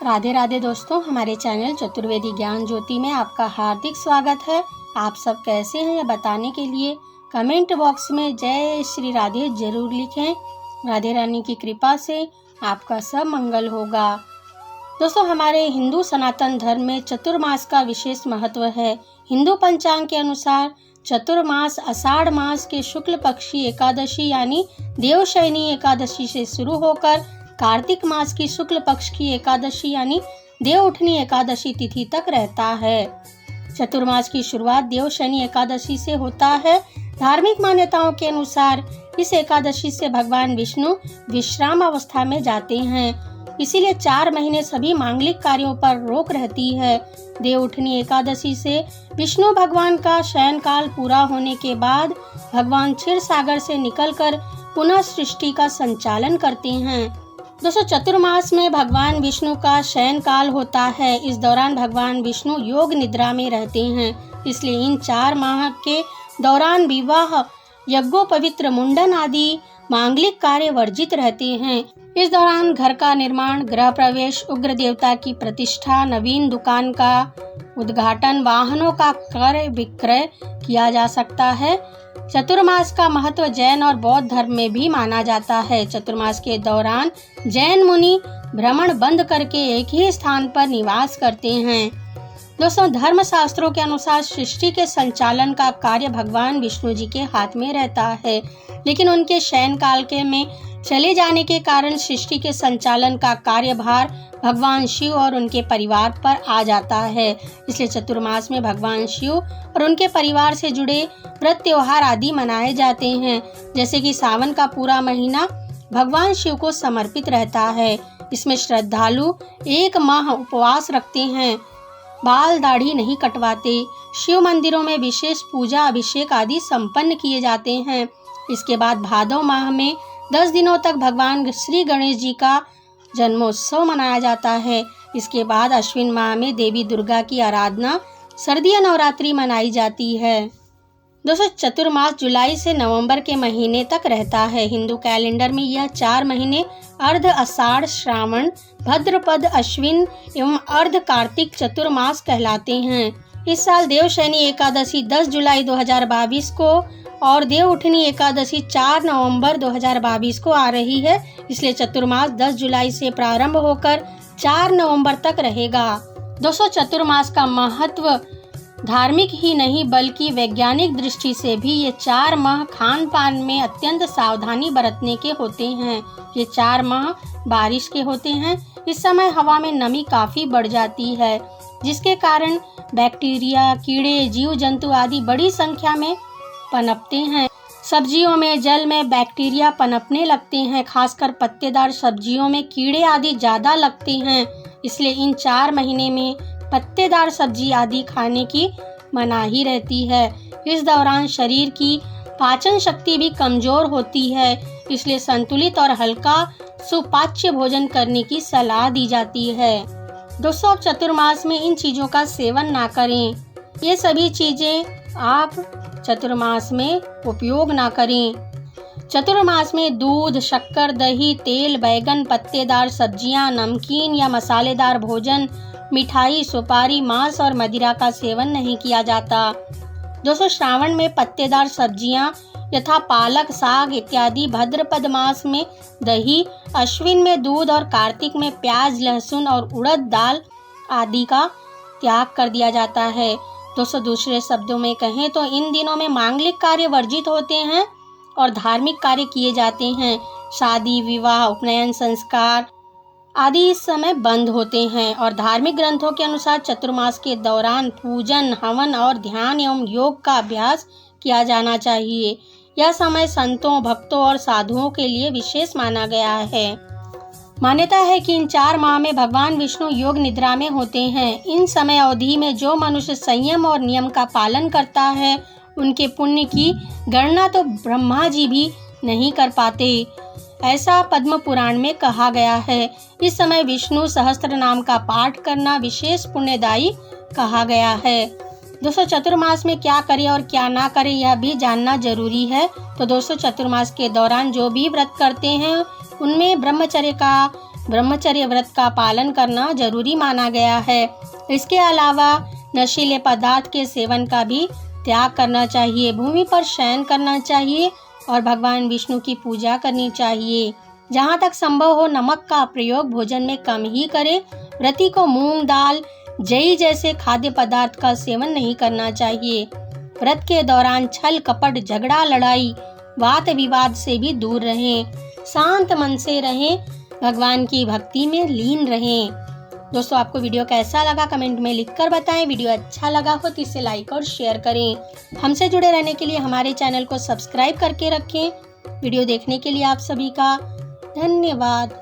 राधे राधे दोस्तों, हमारे चैनल चतुर्वेदी ज्ञान ज्योति में आपका हार्दिक स्वागत है। आप सब कैसे हैं यह बताने के लिए कमेंट बॉक्स में जय श्री राधे जरूर लिखें। राधे रानी की कृपा से आपका सब मंगल होगा। दोस्तों, हमारे हिंदू सनातन धर्म में चतुर्मास का विशेष महत्व है। हिंदू पंचांग के अनुसार चतुर्मास आषाढ़ मास के शुक्ल पक्षी एकादशी यानी देवशयनी एकादशी से शुरू होकर कार्तिक मास की शुक्ल पक्ष की एकादशी यानी देवउठनी एकादशी तिथि तक रहता है। चतुर्मास की शुरुआत देवशयनी एकादशी से होता है। धार्मिक मान्यताओं के अनुसार इस एकादशी से भगवान विष्णु विश्राम अवस्था में जाते हैं, इसीलिए 4 महीने सभी मांगलिक कार्यों पर रोक रहती है। देवउठनी एकादशी से विष्णु भगवान का शयन काल पूरा होने के बाद भगवान क्षीर सागर से निकलकर पुनः सृष्टि का संचालन करते हैं। दोस्तों, चतुर्मास में भगवान विष्णु का शयन काल होता है। इस दौरान भगवान विष्णु योग निद्रा में रहते हैं, इसलिए इन 4 माह के दौरान विवाह, यज्ञोपवीत, मुंडन आदि मांगलिक कार्य वर्जित रहते हैं। इस दौरान घर का निर्माण, गृह प्रवेश, उग्र देवता की प्रतिष्ठा, नवीन दुकान का उद्घाटन, वाहनों का क्रय विक्रय किया जा सकता है। चतुर्मास का महत्व जैन और बौद्ध धर्म में भी माना जाता है। चतुर्मास के दौरान जैन मुनि भ्रमण बंद करके एक ही स्थान पर निवास करते हैं। दोस्तों, धर्म शास्त्रों के अनुसार सृष्टि के संचालन का कार्य भगवान विष्णु जी के हाथ में रहता है, लेकिन उनके शयन काल के में चले जाने के कारण सृष्टि के संचालन का कार्यभार भगवान शिव और उनके परिवार पर आ जाता है। इसलिए चतुर्मास में भगवान शिव और उनके परिवार से जुड़े व्रत त्योहार आदि मनाए जाते हैं, जैसे कि सावन का पूरा महीना भगवान शिव को समर्पित रहता है। इसमें श्रद्धालु 1 माह उपवास रखते हैं, बाल दाढ़ी नहीं कटवाते। शिव मंदिरों में विशेष पूजा अभिषेक आदि संपन्न किए जाते हैं। इसके बाद भादव माह में 10 दिनों तक भगवान श्री गणेश जी का जन्मोत्सव मनाया जाता है। इसके बाद अश्विन माह में देवी दुर्गा की आराधना, सर्दिया नवरात्रि मनाई जाती है। दोस्तों, चतुर्मास जुलाई से नवंबर के महीने तक रहता है। हिंदू कैलेंडर में यह 4 महीने अर्ध आषाढ़, श्रावण, भाद्रपद, अश्विन एवं अर्ध कार्तिक चतुर्मास कहलाते हैं। इस साल देवशयनी एकादशी 10 जुलाई 2022 को और देवउठनी एकादशी 4 नवंबर 2022 को आ रही है, इसलिए चतुर्मास 10 जुलाई से प्रारंभ होकर 4 नवंबर तक रहेगा। दोस्तों, चतुर्मास का महत्व धार्मिक ही नहीं बल्कि वैज्ञानिक दृष्टि से भी ये 4 माह खान पान में अत्यंत सावधानी बरतने के होते हैं। ये 4 माह बारिश के होते हैं। इस समय हवा में नमी काफी बढ़ जाती है, जिसके कारण बैक्टीरिया, कीड़े, जीव जंतु आदि बड़ी संख्या में पनपते हैं। सब्जियों में, जल में बैक्टीरिया पनपने लगते हैं। खासकर पत्तेदार सब्जियों में कीड़े आदि ज्यादा लगते हैं, इसलिए इन 4 महीने में पत्तेदार सब्जी आदि खाने की मनाही रहती है। इस दौरान शरीर की पाचन शक्ति भी कमजोर होती है, इसलिए संतुलित और हल्का सुपाच्य भोजन करने की सलाह दी जाती है। दोस्तों, चतुर्मास में इन चीजों का सेवन ना करें। ये सभी चीजें आप चतुर्मास में उपयोग ना करें। चतुर्मास में दूध, शक्कर, दही, तेल, बैगन, पत्तेदार सब्जियां, नमकीन या मसालेदार भोजन, मिठाई, सुपारी, मांस और मदिरा का सेवन नहीं किया जाता। दोस्तों, श्रावण में पत्तेदार सब्जियां यथा पालक, साग इत्यादि, भाद्रपद मास में दही, अश्विन में दूध और कार्तिक में प्याज, लहसुन और उड़द दाल आदि का त्याग कर दिया जाता है। दोस्तों, दूसरे शब्दों में कहें तो इन दिनों में मांगलिक कार्य वर्जित होते हैं और धार्मिक कार्य किए जाते हैं। शादी, विवाह, उपनयन, संस्कार आदि इस समय बंद होते हैं और धार्मिक ग्रंथों के अनुसार चतुर्मास के दौरान पूजन, हवन और ध्यान एवं योग का अभ्यास किया जाना चाहिए। यह समय संतों, भक्तों और साधुओं के लिए विशेष माना गया है। मान्यता है कि इन 4 माह में भगवान विष्णु योग निद्रा में होते हैं। इन समय अवधि में जो मनुष्य संयम और नियम का पालन करता है, उनके पुण्य की गणना तो ब्रह्मा जी भी नहीं कर पाते, ऐसा पद्म पुराण में कहा गया है। इस समय विष्णु सहस्त्र नाम का पाठ करना विशेष पुण्यदायी कहा गया है। दोस्तों, चतुर्मास में क्या करें और क्या ना करें यह भी जानना जरूरी है। तो दोस्तों, चतुर्मास के दौरान जो भी व्रत करते हैं उनमें ब्रह्मचर्य का ब्रह्मचर्य व्रत का पालन करना जरूरी माना गया है। इसके अलावा नशीले पदार्थ के सेवन का भी त्याग करना चाहिए। भूमि पर शयन करना चाहिए और भगवान विष्णु की पूजा करनी चाहिए। जहाँ तक संभव हो नमक का प्रयोग भोजन में कम ही करें। व्रती को मूंग दाल जई जैसे खाद्य पदार्थ का सेवन नहीं करना चाहिए। व्रत के दौरान छल कपट झगड़ा लड़ाई वाद विवाद से भी दूर रहें। शांत मन से रहें, भगवान की भक्ति में लीन रहें। दोस्तों, आपको वीडियो कैसा लगा कमेंट में लिखकर बताएं। वीडियो अच्छा लगा हो तो इसे लाइक और शेयर करें। हमसे जुड़े रहने के लिए हमारे चैनल को सब्सक्राइब करके रखें। वीडियो देखने के लिए आप सभी का धन्यवाद।